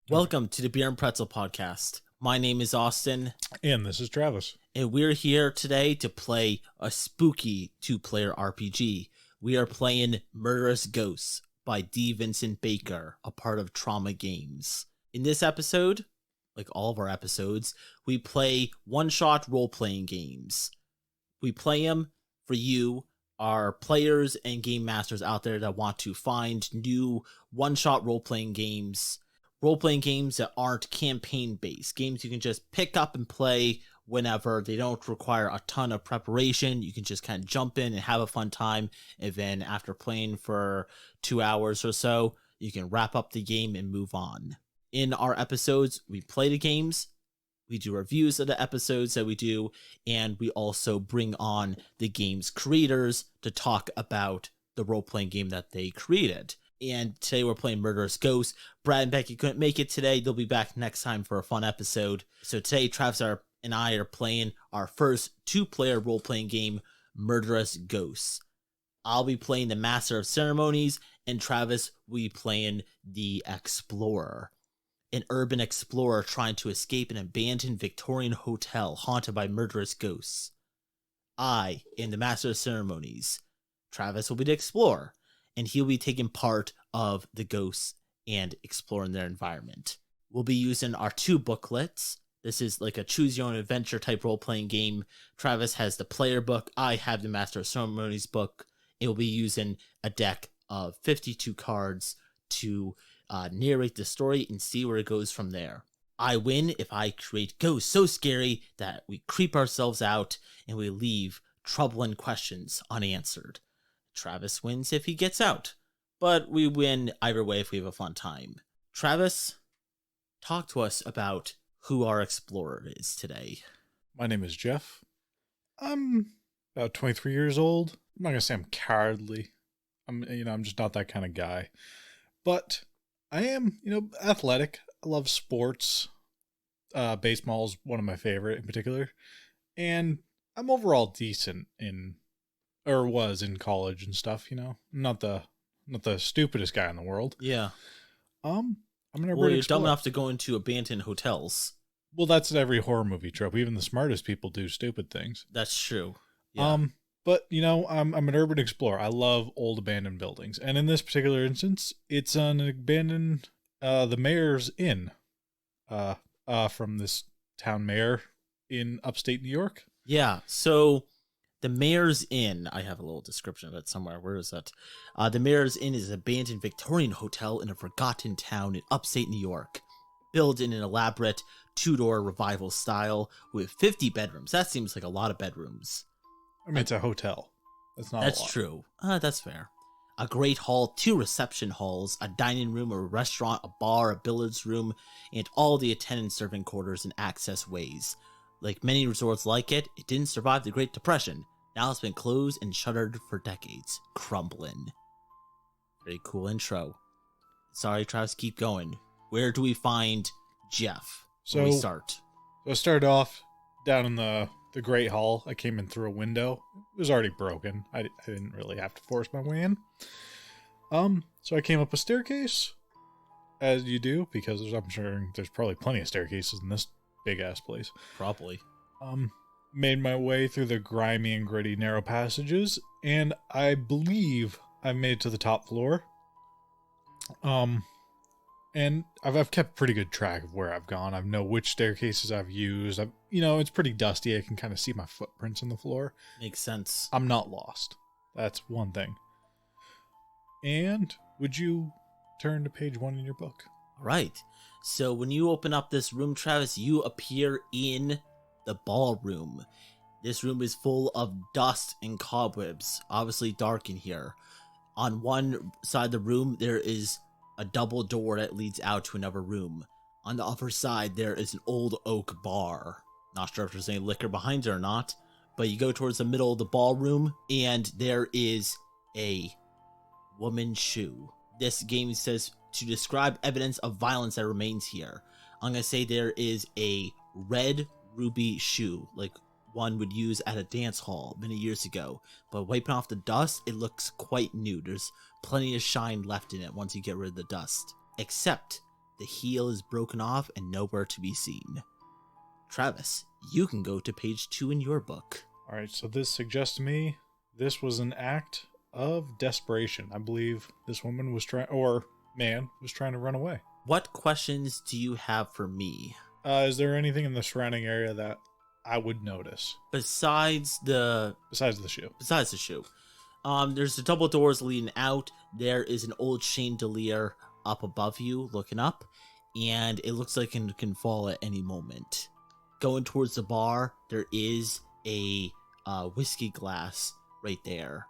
Welcome to the Beer and Pretzel podcast. My name is Austin. And this is Travis. And we're here today to play a spooky two-player RPG. We are playing Murderous Ghosts by D. Vincent Baker, a part of Trauma Games. In this episode, like all of our episodes, we play one-shot role-playing games. We play them for you, our players and game masters out there that want to find new one-shot role-playing games that aren't campaign-based, games you can just pick up and play whenever. They don't require a ton of preparation. You can just kind of jump in and have a fun time, and then after playing for 2 hours or so, you can wrap up the game and move on. In our episodes, we play the games, we do reviews of the episodes that we do, and we also bring on the game's creators to talk about the role-playing game that they created. And today we're playing Murderous Ghosts. Brad and Becky couldn't make it today. They'll be back next time for a fun episode. So today, Travis and I are playing our first two-player role-playing game, Murderous Ghosts. I'll be playing the Master of Ceremonies, and Travis will be playing the Explorer, an urban explorer trying to escape an abandoned Victorian hotel haunted by murderous ghosts. I am the Master of Ceremonies. Travis will be the Explorer, and he'll be taking part of the ghosts and exploring their environment. We'll be using our two booklets. This is like a choose-your-own-adventure type role-playing game. Travis has the player book. I have the Master of Ceremonies book. And we'll be using a deck of 52 cards to narrate the story and see where it goes from there. I win if I create ghosts so scary that we creep ourselves out and we leave troubling questions unanswered. Travis wins if he gets out, but we win either way if we have a fun time. Travis, talk to us about who our explorer is today. My name is Jeff. I'm about 23 years old. I'm not going to say I'm cowardly. I'm just not that kind of guy. But I am, athletic. I love sports. Baseball's one of my favorite in particular. And I'm overall decent was in college and stuff, not the stupidest guy in the world. Yeah. I'm an urban Well, you're explorer. dumb enough to go into abandoned hotels. Well, that's every horror movie trope. Even the smartest people do stupid things. That's true. Yeah. But I'm an urban explorer. I love old abandoned buildings, and in this particular instance, it's an abandoned the Mayor's Inn, from this town mayor in upstate New York. Yeah. So the Mayor's Inn, I have a little description of it somewhere. Where is that? The Mayor's Inn is an abandoned Victorian hotel in a forgotten town in upstate New York. Built in an elaborate two-door revival style with 50 bedrooms. That seems like a lot of bedrooms. I mean, it's a hotel. That's not a lot. That's true. That's fair. A great hall, 2 reception halls, a dining room, a restaurant, a bar, a billiards room, and all the attendant serving quarters and access ways. Like many resorts like it, it didn't survive the Great Depression. Now it's been closed and shuttered for decades. Crumbling. Very cool intro. Sorry, Travis, keep going. Where do we find Jeff when we start? So I started off down in the Great Hall. I came in through a window. It was already broken. I didn't really have to force my way in. So I came up a staircase, as you do, because I'm sure there's probably plenty of staircases in this big-ass place. Probably. Made my way through the grimy and gritty narrow passages, and I believe I made it to the top floor. And I've kept pretty good track of where I've gone. I know which staircases I've used. It's pretty dusty. I can kind of see my footprints on the floor. Makes sense. I'm not lost. That's one thing. And would you turn to page 1 in your book? All right. So when you open up this room, Travis, you appear in the ballroom. This room is full of dust and cobwebs. Obviously dark in here. On one side of the room, there is a double door that leads out to another room. On the other side, there is an old oak bar. Not sure if there's any liquor behind it or not, but you go towards the middle of the ballroom, and there is a woman's shoe. This game says to describe evidence of violence that remains here. I'm going to say there is a red ruby shoe, like one would use at a dance hall many years ago, but wiping off the dust, it looks quite new. There's plenty of shine left in it once you get rid of the dust. Except The heel is broken off and nowhere to be seen. Travis, you can go to page 2 in your book. All right, so this suggests to me this was an act of desperation. I believe this woman was man was trying to run away. What questions do you have for me? Is there anything in the surrounding area that I would notice Besides the shoe? Besides the shoe. There's the double doors leading out. There is an old chandelier up above you, looking up, and it looks like it can fall at any moment. Going towards the bar, there is a whiskey glass right there.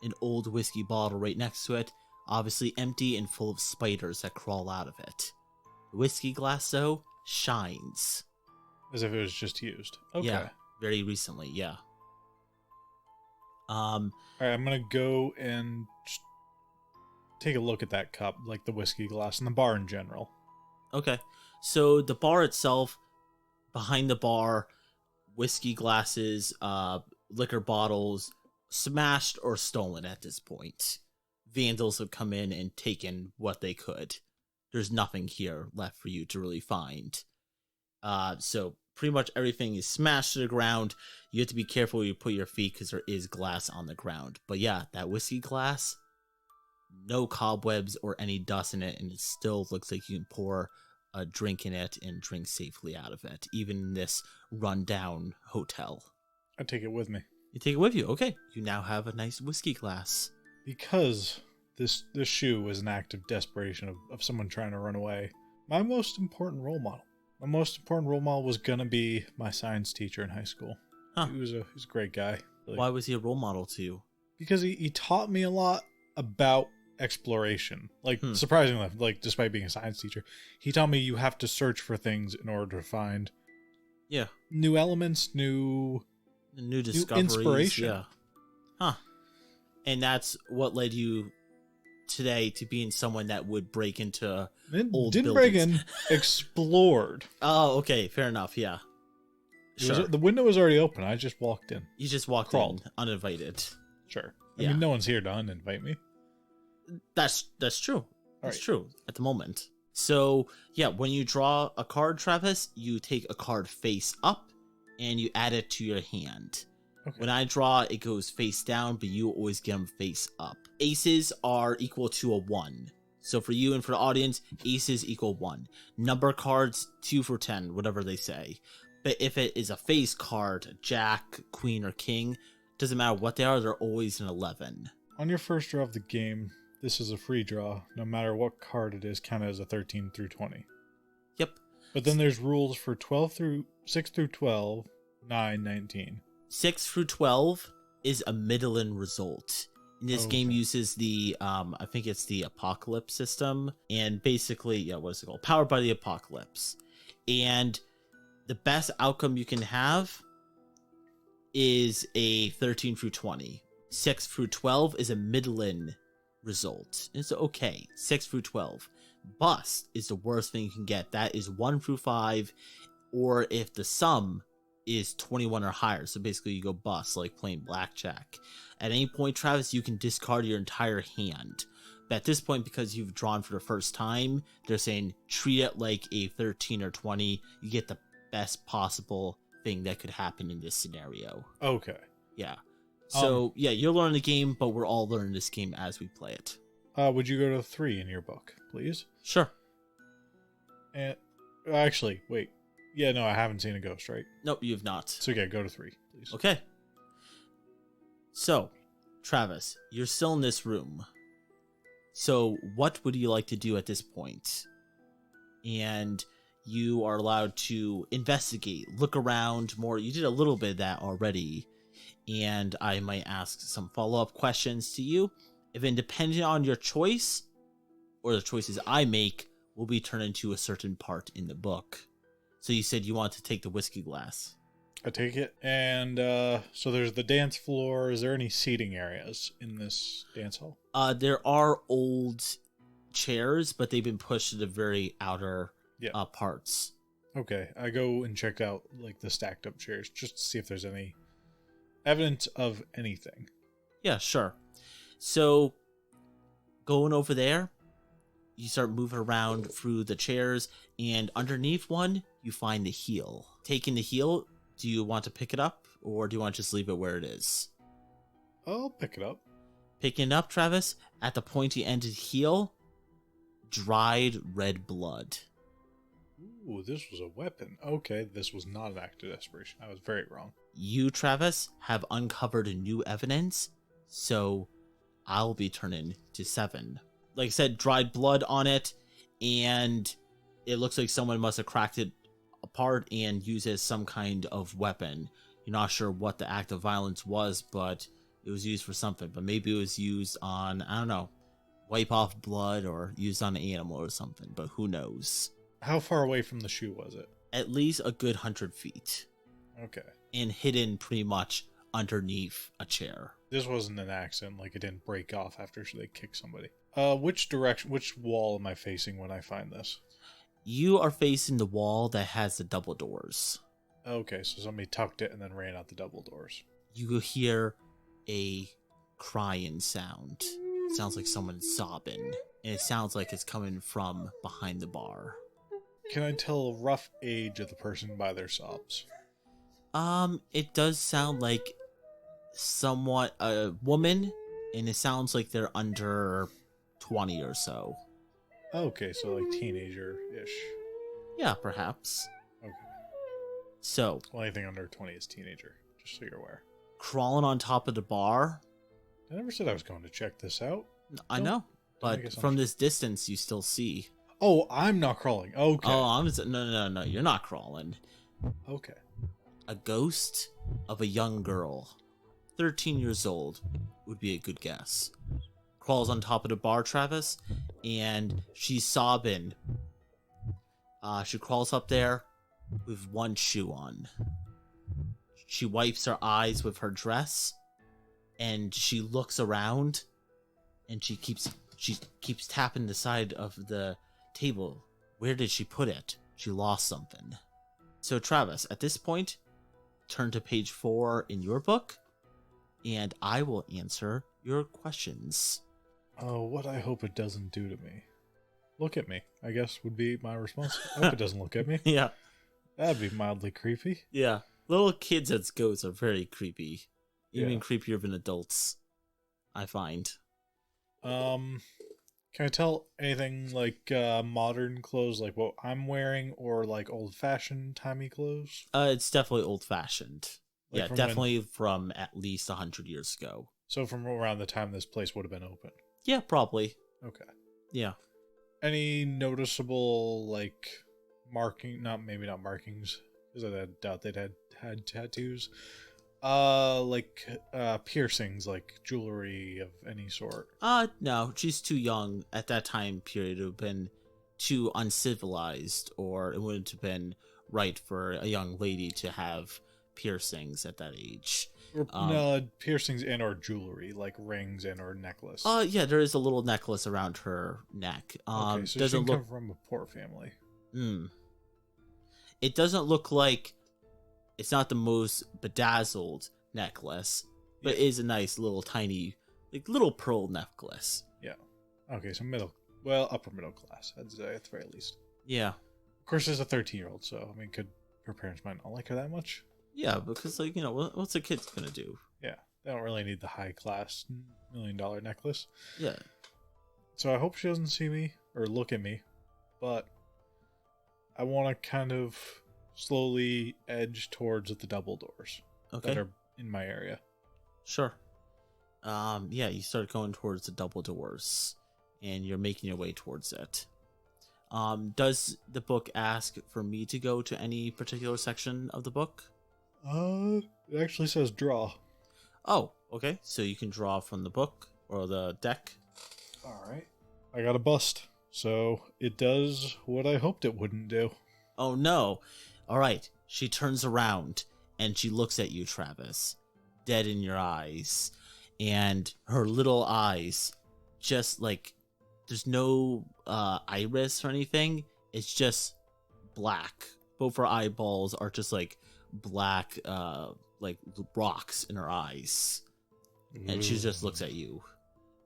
An old whiskey bottle right next to it, obviously empty and full of spiders that crawl out of it. The whiskey glass, though, shines. As if it was just used. Okay. Yeah, very recently, yeah. All right, I'm going to go and just take a look at that cup, like the whiskey glass and the bar in general. Okay. So the bar itself, behind the bar, whiskey glasses, liquor bottles, smashed or stolen at this point. Vandals have come in and taken what they could. There's nothing here left for you to really find. So pretty much everything is smashed to the ground. You have to be careful where you put your feet because there is glass on the ground. But yeah, that whiskey glass, no cobwebs or any dust in it, and it still looks like you can pour a drink in it and drink safely out of it, even in this rundown hotel. I take it with me. You take it with you. Okay, you now have a nice whiskey glass. Because this shoe was an act of desperation of someone trying to run away. My most important role model was gonna be my science teacher in high school. Huh. He was a great guy. Really. Why was he a role model to you? Because he taught me a lot about exploration. Like, surprisingly, like, despite being a science teacher, he taught me you have to search for things in order to find new elements, new discoveries, inspiration. Yeah. Huh. And that's what led you today to being someone that would break into old didn't buildings. break in, explored. Oh, okay, fair enough. Yeah. Sure. The window was already open. I just walked in. You just walked in uninvited. Sure. I mean, no one's here to uninvite me. That's true. That's right. true at the moment. So, yeah, when you draw a card, Travis, you take a card face up and you add it to your hand. Okay. When I draw, it goes face down, but you always get them face up. Aces are equal to a 1. So for you and for the audience, aces equal 1. Number cards, 2 for 10, whatever they say. But if it is a face card, jack, queen, or king, doesn't matter what they are, they're always an 11. On your first draw of the game, this is a free draw. No matter what card it is, counted as a 13 through 20. Yep. But then there's rules for 6 through 12, 9, 19. 6 through 12 is a middling result. And this game uses the, I think it's the Apocalypse system. And basically, what is it called? Powered by the Apocalypse. And the best outcome you can have is a 13 through 20. 6 through 12 is a middling result. It's okay. 6 through 12. Bust is the worst thing you can get. That is 1 through 5, or if the sum is 21 or higher. So basically you go bust, like playing blackjack. At any point, Travis, you can discard your entire hand. But at this point, because you've drawn for the first time, they're saying treat it like a 13 or 20. You get the best possible thing that could happen in this scenario. Okay. Yeah. So, you're learning the game, but we're all learning this game as we play it. Would you go to 3 in your book, please? Sure. And actually, wait. Yeah, no, I haven't seen a ghost, right? Nope, you have not. So, go to 3, please. Okay. So, Travis, you're still in this room. So, what would you like to do at this point? And you are allowed to investigate, look around more. You did a little bit of that already. And I might ask some follow-up questions to you. If depending on your choice, or the choices I make, will be turned into a certain part in the book. So you said you want to take the whiskey glass. I take it. And so there's the dance floor. Is there any seating areas in this dance hall? There are old chairs, but they've been pushed to the very outer parts. Okay, I go and check out like the stacked up chairs just to see if there's any evidence of anything. Yeah, sure. So going over there, You start moving around through the chairs, and underneath one, you find the heel. Taking the heel, do you want to pick it up, or do you want to just leave it where it is? I'll pick it up. Picking it up, Travis, at the pointy-ended heel, dried red blood. Ooh, this was a weapon. Okay, this was not an act of desperation. I was very wrong. You, Travis, have uncovered new evidence, so I'll be turning to 7. Like I said, dried blood on it, and it looks like someone must have cracked it apart and used it as some kind of weapon. You're not sure what the act of violence was, but it was used for something. But maybe it was used on, I don't know, wipe off blood or used on an animal or something, but who knows? How far away from the shoe was it? At least a good 100 feet. Okay. And hidden pretty much underneath a chair. This wasn't an accident, like it didn't break off after they kicked somebody. Which wall am I facing when I find this? You are facing the wall that has the double doors. Okay, so somebody tucked it and then ran out the double doors. You hear a crying sound. It sounds like someone sobbing. And it sounds like it's coming from behind the bar. Can I tell a rough age of the person by their sobs? It does sound like somewhat a woman, and it sounds like they're under 20 or so. Okay, so like teenager-ish. Yeah, perhaps. Okay. So, Well, anything under 20 is teenager, just so you're aware. crawling on top of the bar. I never said I was going to check this out. I know, but from this distance, you still see. Oh, I'm not crawling. Okay. Oh, no, you're not crawling. Okay. A ghost of a young girl, 13 years old, would be a good guess. Crawls on top of the bar, Travis, and she's sobbing. She crawls up there with one shoe on. She wipes her eyes with her dress, and she looks around, and she keeps tapping the side of the table. Where did she put it? She lost something. So Travis, at this point, turn to page 4 in your book, and I will answer your questions. Oh, what I hope it doesn't do to me. Look at me, I guess, would be my response. I hope it doesn't look at me. Yeah. That'd be mildly creepy. Yeah. Little kids as ghosts are very creepy. Even Yeah. creepier than adults, I find. Can I tell anything like modern clothes, like what I'm wearing, or like old-fashioned, timey clothes? It's definitely old-fashioned. Like yeah, from definitely from at least 100 years ago. So from around the time this place would have been open. Yeah, probably. Okay. Yeah. Any noticeable like maybe not markings, because I doubt they'd had tattoos. Like piercings, like jewelry of any sort. No, she's too young at that time period. It would have been too uncivilized, or it wouldn't have been right for a young lady to have piercings at that age. Or, no, piercings and or jewelry, like rings and or necklace. Yeah, there is a little necklace around her neck. Okay, so doesn't she look come from a poor family. It doesn't look like it's not the most bedazzled necklace, but it is a nice little tiny, like little pearl necklace. Yeah. Okay, so upper middle class, I'd say at the very least. Yeah. Of course, there's a 13-year-old, so I mean, her parents might not like her that much. Yeah, because like what's a kid's gonna do? Yeah, they don't really need the high class $1 million necklace. Yeah. So I hope she doesn't see me or look at me, but I want to kind of slowly edge towards the double doors that are in my area. Sure. Yeah, you start going towards the double doors, and you're making your way towards it. Does the book ask for me to go to any particular section of the book? It actually says draw. Oh, okay. So you can draw from the book or the deck. All right. I got a bust, so it does what I hoped it wouldn't do. Oh no. All right. She turns around and she looks at you, Travis, dead in your eyes. And her little eyes, just like, there's no iris or anything. It's just black. Both her eyeballs are just like black, like rocks in her eyes. And she just looks at you.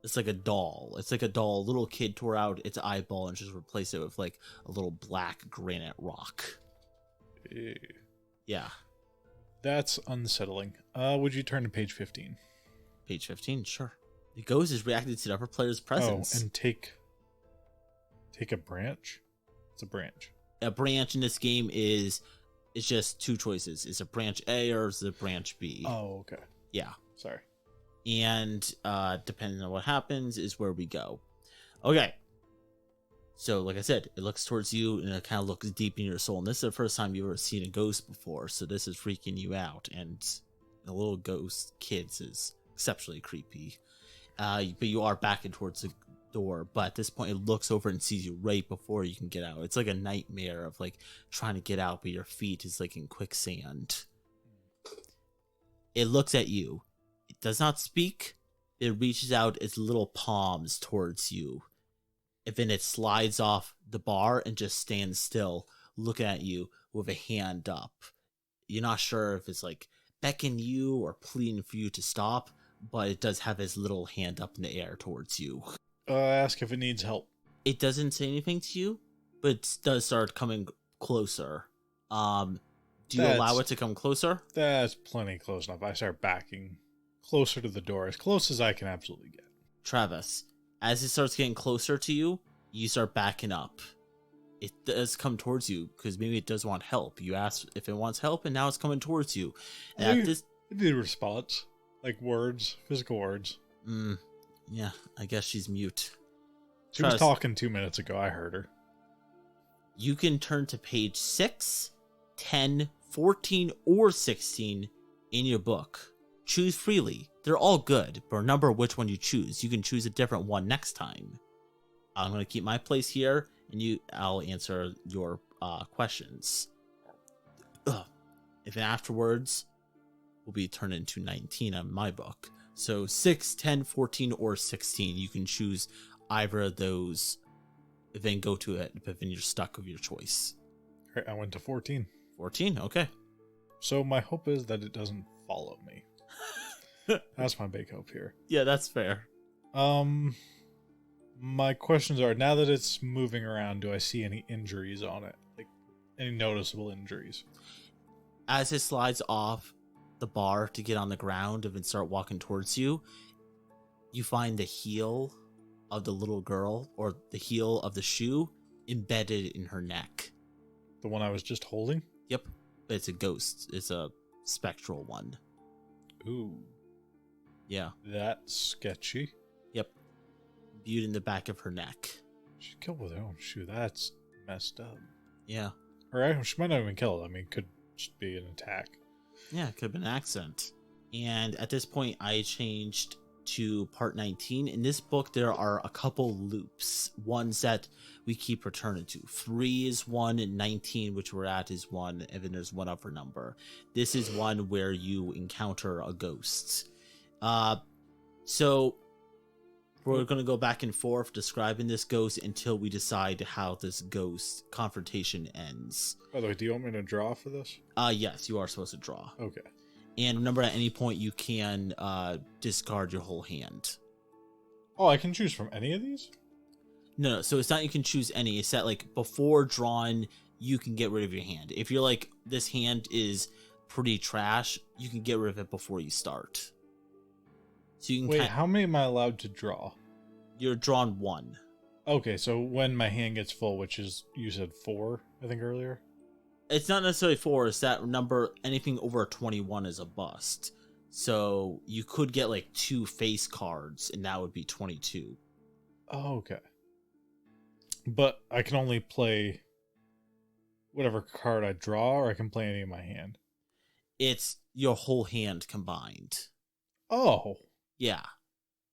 It's like a doll. It's like a doll. A little kid tore out its eyeball and just replaced it with like a little black granite rock. Ew. Yeah. That's unsettling. Would you turn to page 15? Page 15, sure. The ghost is reacting to the upper player's presence. Oh, and take a branch? It's a branch. A branch in this game is it's just two choices. Is it branch A or is it branch B? Oh, okay. Yeah. Sorry. And depending on what happens is where we go. Okay. So, like I said, it looks towards you and it kind of looks deep in your soul. And this is the first time you've ever seen a ghost before, so this is freaking you out. And the little ghost kids is exceptionally creepy. But you are backing towards the door. But at this point, it looks over and sees you right before you can get out. It's like a nightmare of like trying to get out, but your feet is like in quicksand. It looks at you. It does not speak. It reaches out its little palms towards you. And then it slides off the bar and just stands still, looking at you with a hand up. You're not sure if it's like beckoning you or pleading for you to stop, but it does have its little hand up in the air towards you. Ask if it needs help. It doesn't say anything to you, but it does start coming closer. Do you allow it to come closer? That's plenty close enough. I start backing closer to the door, as close as I can absolutely get. Travis, as it starts getting closer to you, you start backing up. It does come towards you, because maybe it does want help. You asked if it wants help, and now it's coming towards you. And It did a response. Like words, physical words. Yeah, I guess she's mute. She was talking 2 minutes ago. I heard her. You can turn to page 6, 10, 14, or 16 in your book. Choose freely. They're all good, but remember which one you choose. You can choose a different one next time. I'm going to keep my place here, and I'll answer your questions. If afterwards will be turned into 19 on my book. So 6, 10, 14, or 16. You can choose either of those, then go to it, but then you're stuck with your choice. All right, I went to 14. 14, okay. So my hope is that it doesn't follow me. That's my big hope here. Yeah, that's fair. My questions are, now that it's moving around, do I see any injuries on it? Like, any noticeable injuries? As it slides off the bar to get on the ground and then start walking towards you, you find the heel of the little girl, or the heel of the shoe, embedded in her neck. The one I was just holding? Yep. It's a ghost. It's a spectral one. Ooh. Yeah. That's sketchy. Yep. Viewed in the back of her neck. She killed with her own shoe. That's messed up. Yeah. Or she might not even kill it. I mean, it could just be an attack. Yeah, it could have been an accident. And at this point, I changed to part 19. In this book, there are a couple loops. Ones that we keep returning to. 3 is one, and 19, which we're at, is one, and then there's one other number. This is one where you encounter a ghost. So we're going to go back and forth describing this ghost until we decide how this ghost confrontation ends. By the way, do you want me to draw for this? Yes, you are supposed to draw. Okay. And remember, at any point you can discard your whole hand. Oh, I can choose from any of these? No, so it's not you can choose any. It's that, like, before drawing, you can get rid of your hand. If you're like, this hand is pretty trash, you can get rid of it before you start. So you can Wait, how many am I allowed to draw? You're drawn 1. Okay, so when my hand gets full, which is, you said 4, I think, earlier? It's not necessarily 4. It's that number, anything over 21 is a bust. So you could get like 2 face cards, and that would be 22. Oh, okay. But I can only play whatever card I draw, or I can play any in my hand? It's your whole hand combined. Oh. Yeah.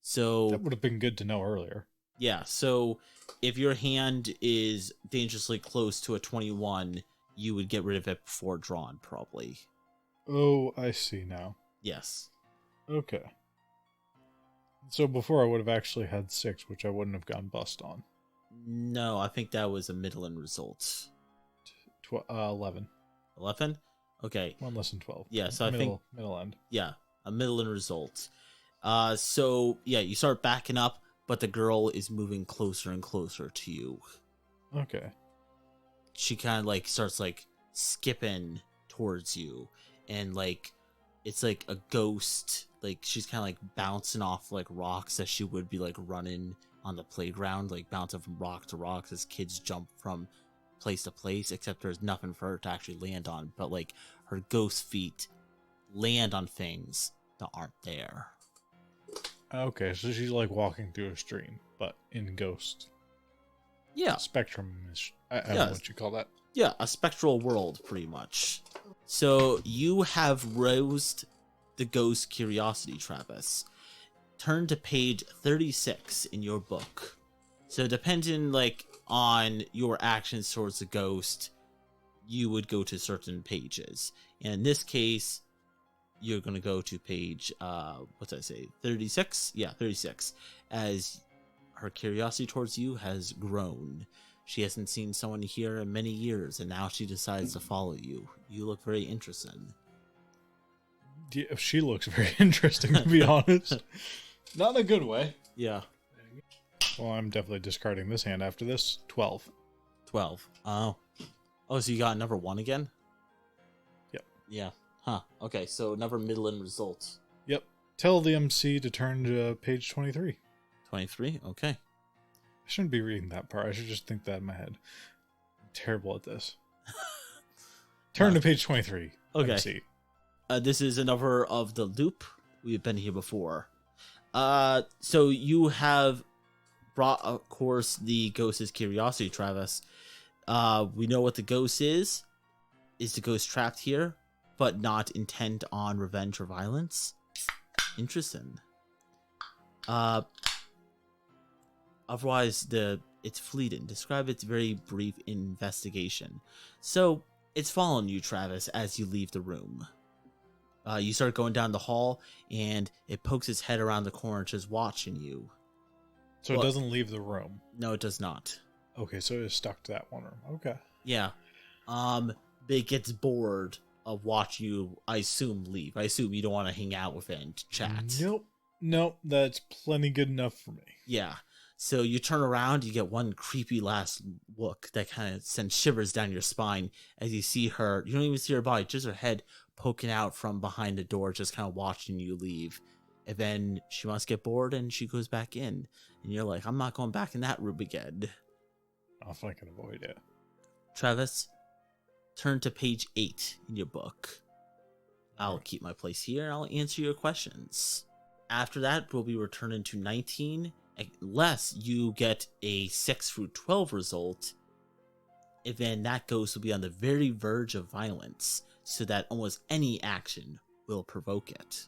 So that would have been good to know earlier. Yeah, so if your hand is dangerously close to a 21, you would get rid of it before drawn, probably. Oh, I see now. Yes. Okay. So before I would have actually had 6, which I wouldn't have gone bust on. No, I think that was a middling result. 11. 11? Okay. 1 less than 12. Yeah, so I think... Middle end. Yeah, a middling result. So yeah, you start backing up, but the girl is moving closer and closer to you. Okay. She kind of like starts like skipping towards you, and like it's like a ghost. Like she's kind of like bouncing off like rocks as she would be like running on the playground, like bouncing from rock to rock as kids jump from place to place, except there's nothing for her to actually land on, but like her ghost feet land on things that aren't there. Okay, so she's like walking through a stream, but in ghost. Yeah. Spectrum is, I don't know what you call that. Yeah, a spectral world, pretty much. So you have roused the ghost curiosity, Travis. Turn to page 36 in your book. So depending like on your actions towards the ghost, you would go to certain pages. And in this case, you're going to go to page, what did I say, 36? Yeah, 36. As her curiosity towards you has grown. She hasn't seen someone here in many years, and now she decides to follow you. You look very interesting. Yeah, she looks very interesting, to be honest. Not in a good way. Yeah. Well, I'm definitely discarding this hand after this. 12. 12. Oh, so you got number 1 again? Yep. Yeah. Huh. Okay, so another middling result. Yep. Tell the MC to turn to page 23. 23? Okay. I shouldn't be reading that part. I should just think that in my head. I'm terrible at this. Turn to page 23. Okay. MC. This is another of the loop. We've been here before. So you have brought, of course, the ghost's curiosity, Travis. We know what the ghost is. Is the ghost trapped here, but not intent on revenge or violence? Interesting. Otherwise, it's fleeting. Describe its very brief investigation. So, it's following you, Travis, as you leave the room. You start going down the hall, and it pokes its head around the corner, just watching you. So it doesn't leave the room? No, it does not. Okay, so it's stuck to that one room. Okay. Yeah. It gets bored of watching you, I assume, leave. I assume you don't want to hang out with it and chat. Nope, that's plenty good enough for me. Yeah. So you turn around, you get one creepy last look that kind of sends shivers down your spine as you see her. You don't even see her body, just her head poking out from behind the door, just kind of watching you leave. And then she must get bored and she goes back in. And you're like, I'm not going back in that room again. I'll if I can avoid it. Travis, turn to page 8 in your book. I'll keep my place here and I'll answer your questions. After that, we'll be returning to 19, unless you get a 6 through 12 result. And then that ghost will be on the very verge of violence, so that almost any action will provoke it.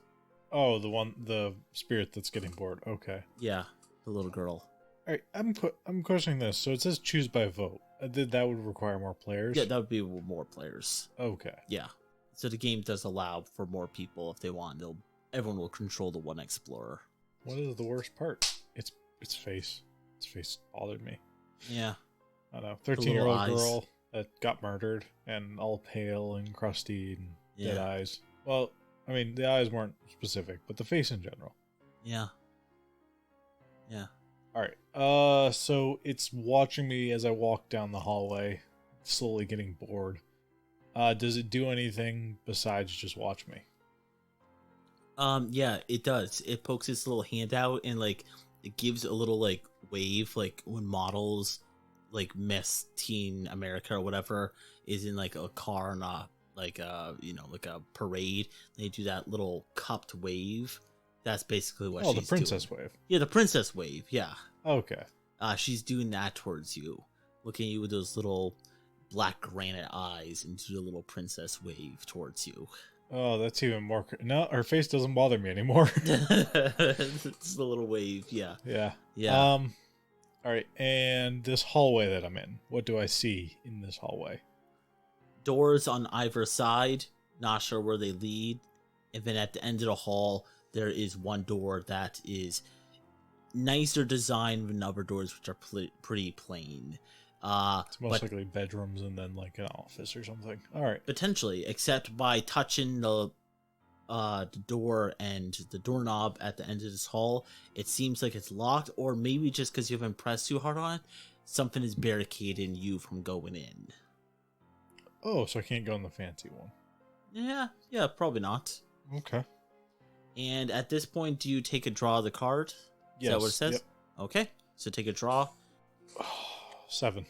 Oh, the spirit that's getting bored. Okay. Yeah, the little girl. All right, I'm questioning this. So it says choose by vote. That would require more players? Yeah, that would be more players. Okay. Yeah. So the game does allow for more people if they want. Everyone will control the one explorer. What is the worst part? Its face. Its face bothered me. Yeah. I don't know. 13-year-old eyes. girl that got murdered and all pale and crusty and dead eyes. Well, I mean, the eyes weren't specific, but the face in general. Yeah. Yeah. All right. So it's watching me as I walk down the hallway, slowly getting bored. Does it do anything besides just watch me? Yeah, it does. It pokes its little hand out and like it gives a little like wave, like when models like Miss Teen America or whatever is in like a car and like a parade. They do that little cupped wave. That's basically what she's doing. Oh, the princess wave. Yeah, the princess wave. Yeah. Okay. She's doing that towards you, looking at you with those little black granite eyes and do a little princess wave towards you. Oh, that's even more. No, her face doesn't bother me anymore. It's the little wave. Yeah. Yeah. Yeah. All right. And this hallway that I'm in, what do I see in this hallway? Doors on either side. Not sure where they lead. And then at the end of the hall, there is one door that is nicer design than other doors, which are pretty plain. It's most likely bedrooms and then like an office or something. All right. Potentially, except by touching the the door and the doorknob at the end of this hall, it seems like it's locked, or maybe just because you haven't pressed too hard on it, something is barricading you from going in. Oh, so I can't go in the fancy one. Yeah, probably not. Okay. And at this point, do you take a draw of the card? Is that what it says? Yep. Okay, so take a draw. 7.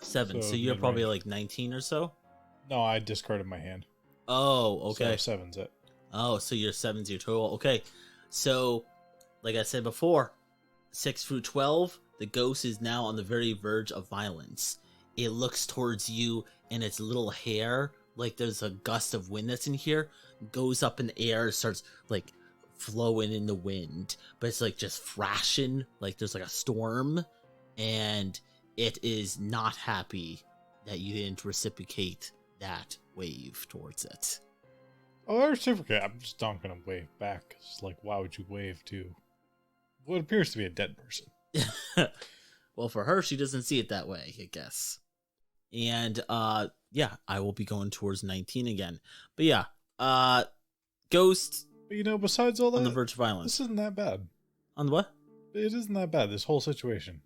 So you're probably like 19 or so? No, I discarded my hand. Oh, okay. So 7's it. Oh, so your 7's your total. Okay, so like I said before, 6 through 12, the ghost is now on the very verge of violence. It looks towards you, and its little hair, like there's a gust of wind that's in here, goes up in the air, starts like flowing in the wind, but it's like just thrashing, like there's like a storm, and it is not happy that you didn't reciprocate that wave towards it. Oh, I reciprocate. I'm just not going to wave back. It's like, why would you wave to what appears to be a dead person? Well, for her, she doesn't see it that way, I guess. And yeah, I will be going towards 19 again. But yeah, ghost. But besides all that, on the verge of violence. This isn't that bad. On the what? It isn't that bad. This whole situation,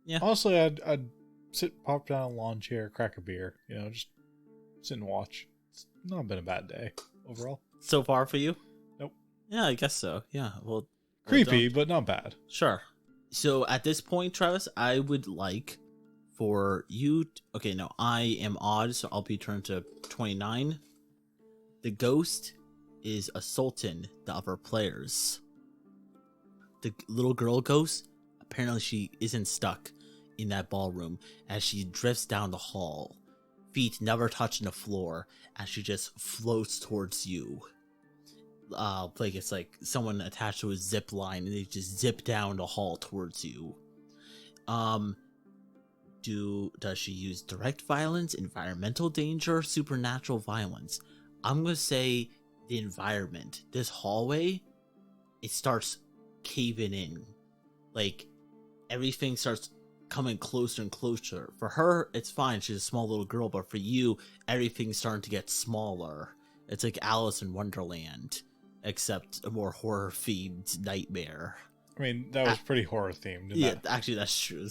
Yeah. Honestly, I'd sit, pop down a lawn chair, crack a beer, just sit and watch. It's not been a bad day overall. So far for you? Nope. Yeah, I guess so. Yeah. Well, creepy, but not bad. Sure. So at this point, Travis, I would like for you. Okay, no, I am odd, so I'll be turned to 29. The ghost is assaulting the other players. The little girl ghost, apparently she isn't stuck in that ballroom as she drifts down the hall, feet never touching the floor, as she just floats towards you. Like it's like someone attached to a zip line, and they just zip down the hall towards you. Does she use direct violence, environmental danger, supernatural violence? I'm gonna say the environment. This hallway, it starts caving in. Like everything starts coming closer and closer. For her, it's fine. She's a small little girl, but for you, everything's starting to get smaller. It's like Alice in Wonderland, except a more horror-themed nightmare. I mean, that was pretty horror-themed. Yeah, actually, that's true.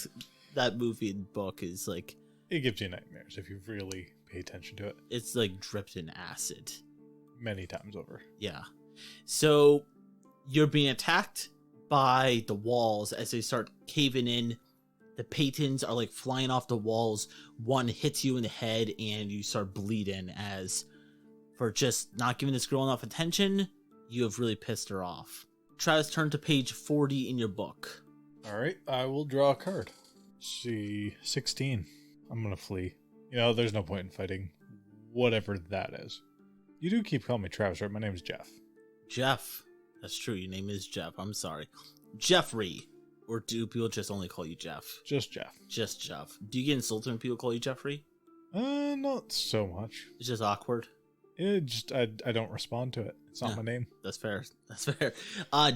That movie and book is like... It gives you nightmares if you really pay attention to it. It's like dripped in acid. Many times over. Yeah. So, you're being attacked by the walls as they start caving in. The patons are like flying off the walls. One hits you in the head and you start bleeding, as for just not giving this girl enough attention, you have really pissed her off. Travis, turn to page 40 in your book. Alright, I will draw a card. See, 16. I'm gonna flee. There's no point in fighting whatever that is. You do keep calling me Travis, right? My name's Jeff. Jeff. That's true, your name is Jeff. I'm sorry. Jeffrey. Or do people just only call you Jeff? Just Jeff. Just Jeff. Do you get insulted when people call you Jeffrey? Not so much. It's just awkward. I don't respond to it. It's not my name. That's fair. That's fair.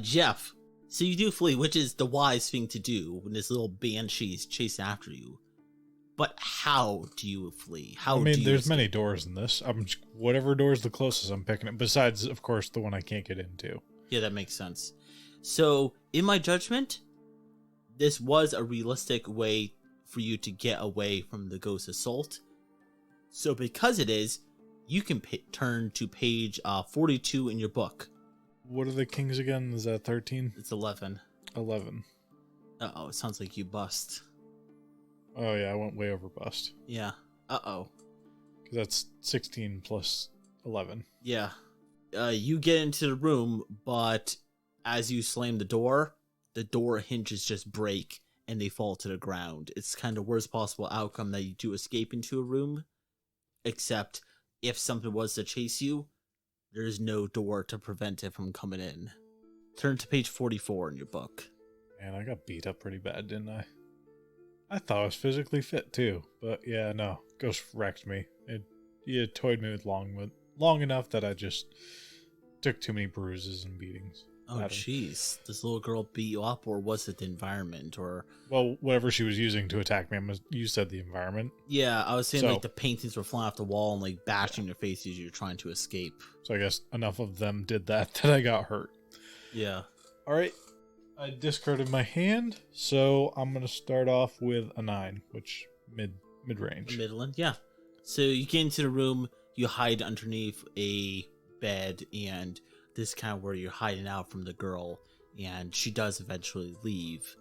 Jeff. So you do flee, which is the wise thing to do when this little banshee's chasing after you. But how do you flee? There's many doors in this. Whatever door is the closest, I'm picking it. Besides, of course, the one I can't get into. Yeah, that makes sense. So, in my judgment, this was a realistic way for you to get away from the ghost assault. So, because it is, you can turn to page 42 in your book. What are the kings again? Is that 13? It's 11. 11. Uh-oh, it sounds like you bust. Oh, yeah, I went way over bust. Yeah. Uh-oh. Because that's 16 plus 11. Yeah. You get into the room, but as you slam the door hinges just break, and they fall to the ground. It's kind of worst possible outcome that you do escape into a room, except if something was to chase you, there's no door to prevent it from coming in. Turn to page 44 in your book. Man, I got beat up pretty bad, didn't I? I thought I was physically fit, too. But yeah, no. Ghost wrecked me. It toyed me with long enough that I just took too many bruises and beatings. Oh, at her. jeez. This little girl beat you up, or was it the environment? Or Well, whatever she was using to attack me, you said the environment. yeah, I was saying So- like the paintings were flying off the wall and like bashing your face as you're trying to escape. So I guess enough of them did that I got hurt. Yeah. All right. I discarded my hand, so I'm going to start off with a 9, which mid-range. Midland, yeah. So you get into the room, you hide underneath a bed, and this is kind of where you're hiding out from the girl, and she does eventually leave.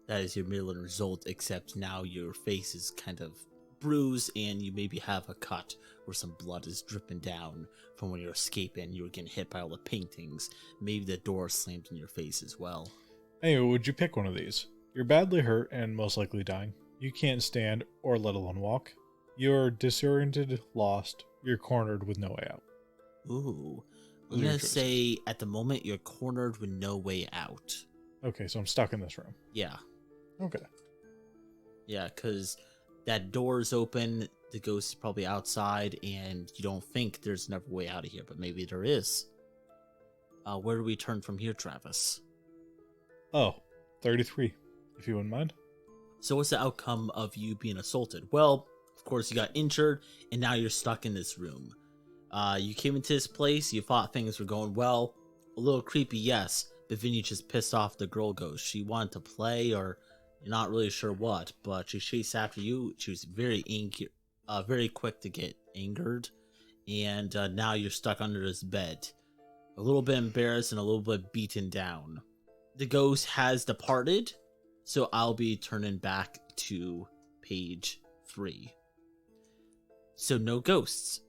That is your Midland result, except now your face is kind of bruised, and you maybe have a cut where some blood is dripping down from when you're escaping. You were getting hit by all the paintings. Maybe the door slammed in your face as well. Anyway, would you pick one of these? You're badly hurt and most likely dying. You can't stand or let alone walk. You're disoriented, lost. You're cornered with no way out. Ooh. Those I'm are your going to choices. say at the moment you're cornered with no way out. Okay, so I'm stuck in this room. Yeah. Okay. Yeah, because that door is open, the ghost is probably outside, and you don't think there's another way out of here, but maybe there is. Where do we turn from here, Travis? Oh, 33, if you wouldn't mind. So what's the outcome of you being assaulted? Well, of course, you got injured, and now you're stuck in this room. You came into this place, you thought things were going well. A little creepy, yes, but then you just pissed off the girl ghost. She wanted to play, or you're not really sure what, but she chased after you. She was very angry, very quick to get angered, and now you're stuck under this bed. A little bit embarrassed and a little bit beaten down. The ghost has departed, so I'll be turning back to page 3. So no ghosts.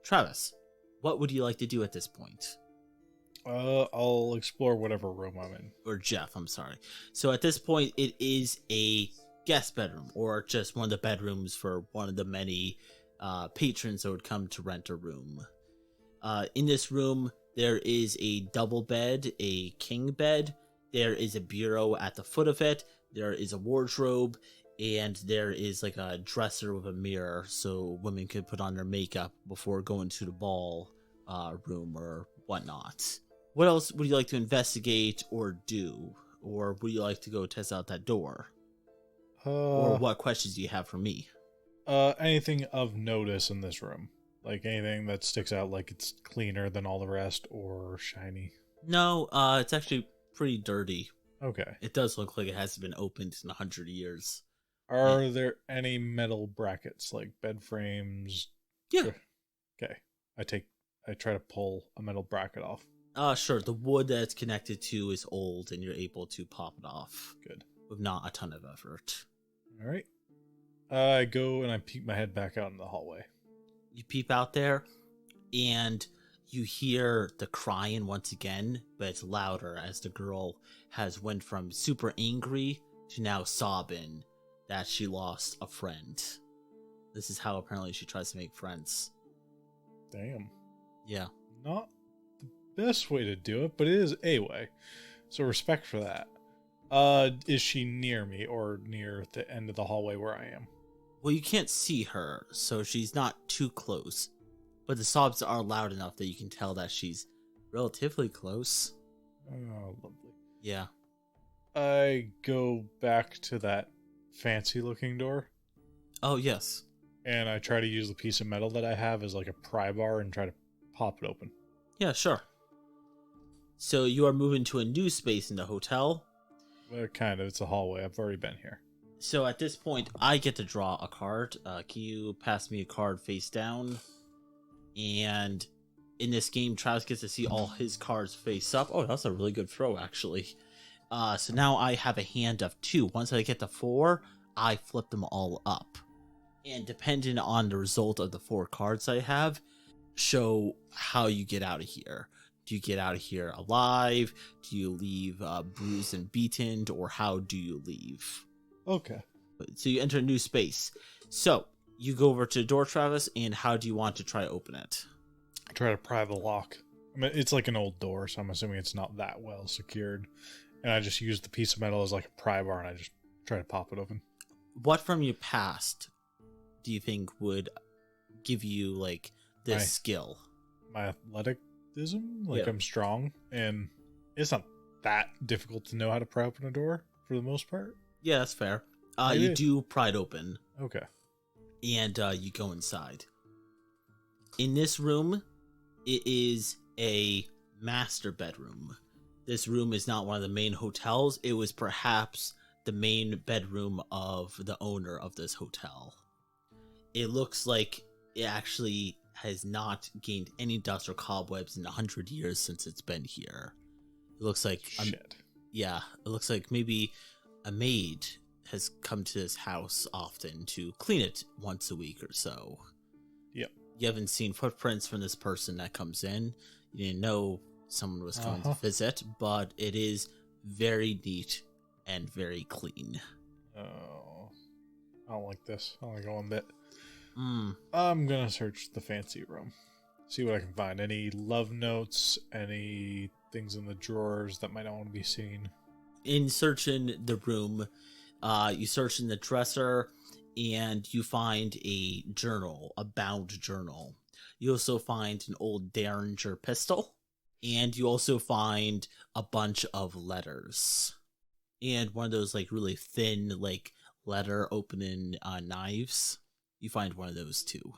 Travis, what would you like to do at this point? I'll explore whatever room I'm in. Or Jeff, I'm sorry. So at this point, it is a guest bedroom, or just one of the bedrooms for one of the many patrons that would come to rent a room. In this room, there is a double bed, a king bed. There is a bureau at the foot of it. There is a wardrobe, and there is like a dresser with a mirror so women could put on their makeup before going to the ball room or whatnot. What else would you like to investigate or do? Or would you like to go test out that door? Or what questions do you have for me? Anything of notice in this room? Like anything that sticks out like it's cleaner than all the rest or shiny? No, it's actually pretty dirty. Okay. It does look like it hasn't been opened in 100 years. Are there any metal brackets like bed frames? Yeah. Okay. I try to pull a metal bracket off. Sure. The wood that it's connected to is old, and you're able to pop it off. Good. With not a ton of effort. All right. I go and I peek my head back out in the hallway. You peep out there, and you hear the crying once again, but it's louder as the girl has went from super angry to now sobbing that she lost a friend. This is how apparently she tries to make friends. Damn. Yeah. Not the best way to do it, but it is a way. So respect for that. Is she near me or near the end of the hallway where I am? Well, you can't see her, so she's not too close. But the sobs are loud enough that you can tell that she's relatively close. Oh, lovely. Yeah. I go back to that fancy looking door Oh, yes. and I try to use the piece of metal that I have as like a pry bar and try to pop it open. Yeah, sure. So you are moving to a new space in the hotel. Well, kind of. It's a hallway. I've already been here. So at this point, I get to draw a card. Can you pass me a card face down? And in this game, Travis gets to see all his cards face up. Oh, that's a really good throw, actually. So now I have a hand of 2. Once I get to 4, I flip them all up. And depending on the result of the 4 cards I have, show how you get out of here. Do you get out of here alive? Do you leave bruised and beaten? Or how do you leave? Okay. So you enter a new space. So you go over to the door, Travis, and how do you want to try to open it? I try to pry the lock. I mean, it's like an old door, so I'm assuming it's not that well secured. And I just use the piece of metal as like a pry bar, and I just try to pop it open. What from your past do you think would give you like this skill? My athleticism, like Yeah. I'm strong, and It's not that difficult to know how to pry open a door for the most part. Yeah, that's fair. It You is. do pry it open, Okay. and you go inside. In this room, it is a master bedroom. This room is not one of the main hotels. It was perhaps the main bedroom of the owner of this hotel. It looks like it actually has not gained any dust or cobwebs in 100 years since it's been here. It looks like Shit. yeah, it looks like maybe a maid has come to this house often to clean it once a week or so. Yep. You haven't seen footprints from this person that comes in. You didn't know someone was coming to visit, but it is very neat and very clean. Oh, I don't like this. I only go one bit. Mm. I'm gonna search the fancy room, see what I can find. Any love notes, any things in the drawers that might not want to be seen. In searching the room, you search in the dresser, and you find a journal, a bound journal. You also find an old Derringer pistol, and you also find a bunch of letters. And one of those like really thin like letter opening knives. You find one of those too.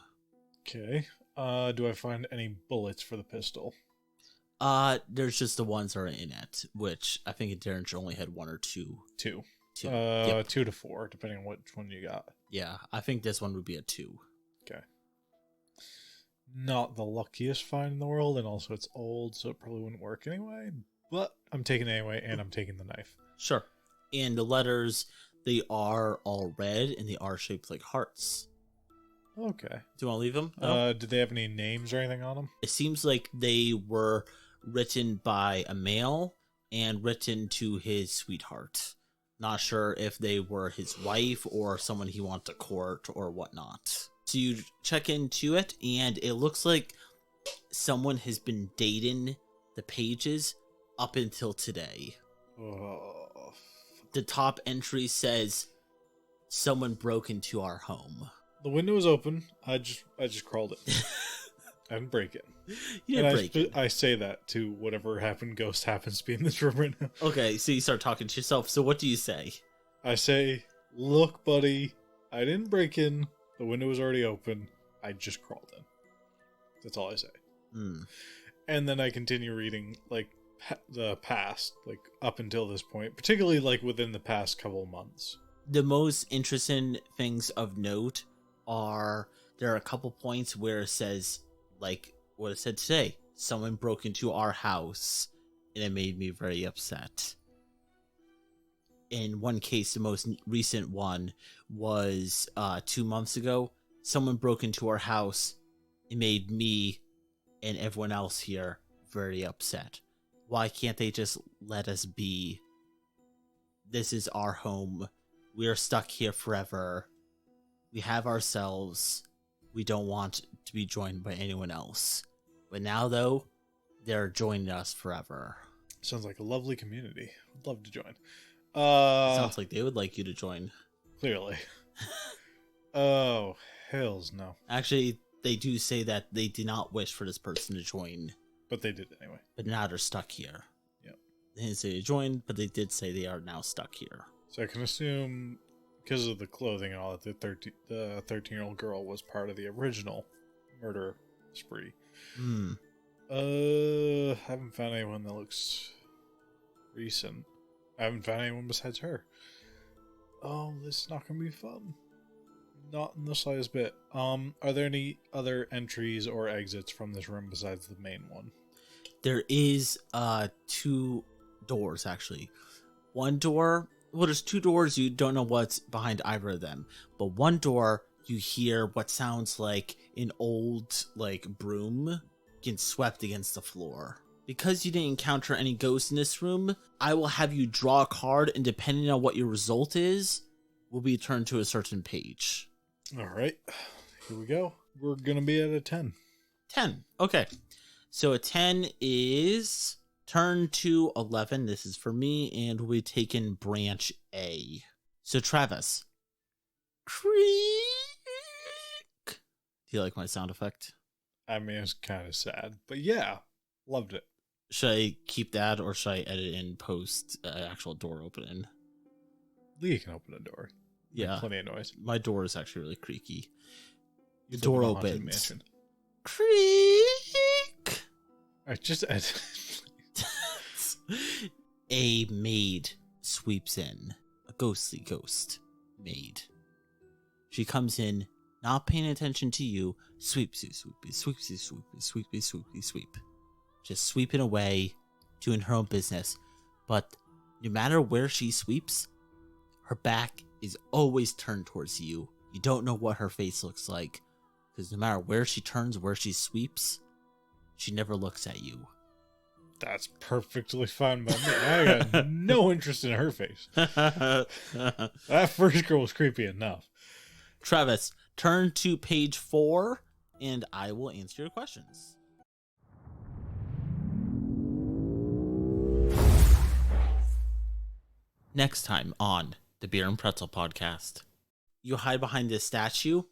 Okay. Do I find any bullets for the pistol? There's just the ones that are in it, which I think a Derringer only had one or two. Two. Yep. 2 to 4, depending on which one you got. Yeah, I think this one would be a 2. Okay. Not the luckiest find in the world, and also it's old, so it probably wouldn't work anyway. But I'm taking it anyway, and I'm taking the knife. Sure. And the letters, they are all red, and they are shaped like hearts. Okay. Do you want to leave them? No? Did they have any names or anything on them? It seems like they were written by a male and written to his sweetheart. Not sure if they were his wife or someone he wanted to court or whatnot. So you check into it, and it looks like someone has been dating the pages up until today. Oh. The top entry says, "Someone broke into our home." The window was open. I just crawled it. I didn't break it. You didn't break it. I say that to whatever ghost happens to be in this room right now. Okay, so you start talking to yourself. So what do you say? I say, "Look, buddy, I didn't break in. The window was already open. I just crawled in." That's all I say. And then I continue reading, like, the past, like, up until this point, particularly, like, within the past couple of months. The most interesting things of note are there are a couple points where it says, like what it said today, someone broke into our house, and it made me very upset. In one case, the most recent one was 2 months ago. Someone broke into our house. It made me and everyone else here very upset. Why can't they just let us be? This is our home. We are stuck here forever. We have ourselves. We don't want to be joined by anyone else. But now, though, they're joining us forever. Sounds like a lovely community. I'd love to join. Sounds like they would like you to join. Clearly. Oh, hells no. Actually, they do say that they did not wish for this person to join. But they did anyway. But now they're stuck here. Yep. They didn't say to join, but they did say they are now stuck here. So I can assume, because of the clothing and all that, the 13-year-old girl was part of the original murder spree. I haven't found anyone that looks recent. I haven't found anyone besides her. Oh, this is not going to be fun. Not in the slightest bit. Are there any other entries or exits from this room besides the main one? There is 2 doors, actually. One door, well, there's 2 doors. You don't know what's behind either of them. But one door, you hear what sounds like an old, like, broom getting swept against the floor. Because you didn't encounter any ghosts in this room, I will have you draw a card, and depending on what your result is, will be turned to a certain page. All right, here we go. We're going to be at a 10. 10. Okay. So a 10 is turn to 11. This is for me, and we'll be taking branch A. So Travis. Creak. Do you like my sound effect? I mean, it's kind of sad, but yeah, loved it. Should I keep that or should I edit in post actual door opening? Lee can open a door. Yeah. Make plenty of noise. My door is actually really creaky. The You door live in a haunted opens. mansion. Creak! I just A maid sweeps in. A ghostly ghost maid. She comes in, not paying attention to you. Sweepsy, sweepy, sweepsy, sweepy, sweepy, sweepy, sweep. Just sweeping away, doing her own business. But no matter where she sweeps, her back is always turned towards you. You don't know what her face looks like. Because no matter where she turns, where she sweeps, she never looks at you. That's perfectly fine by me. I got no interest in her face. That first girl was creepy enough. Travis, turn to page 4, and I will answer your questions. Next time on the Beer and Pretzel podcast. You hide behind this statue,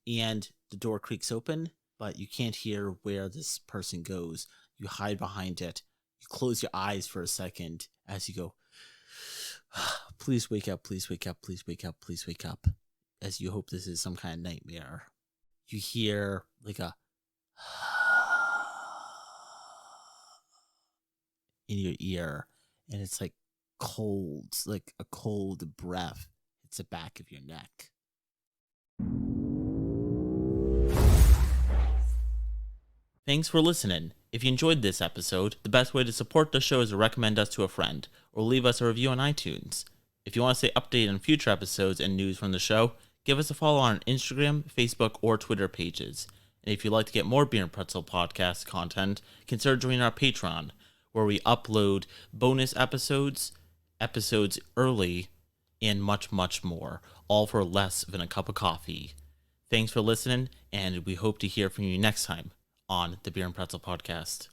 and the door creaks open, but you can't hear where this person goes. You hide behind it. You close your eyes for a second as you go, please wake up, please wake up, please wake up, please wake up. As you hope this is some kind of nightmare. You hear like a in your ear, and it's like cold, like a cold breath hits the back of your neck. Thanks for listening. If you enjoyed this episode, the best way to support the show is to recommend us to a friend or leave us a review on iTunes. If you want to stay updated on future episodes and news from the show, give us a follow on Instagram, Facebook, or Twitter pages. And if you'd like to get more Beer and Pretzel podcast content, consider joining our Patreon, where we upload bonus episodes early, and much, much more, all for less than a cup of coffee. Thanks for listening, and we hope to hear from you next time on the Beer and Pretzel podcast.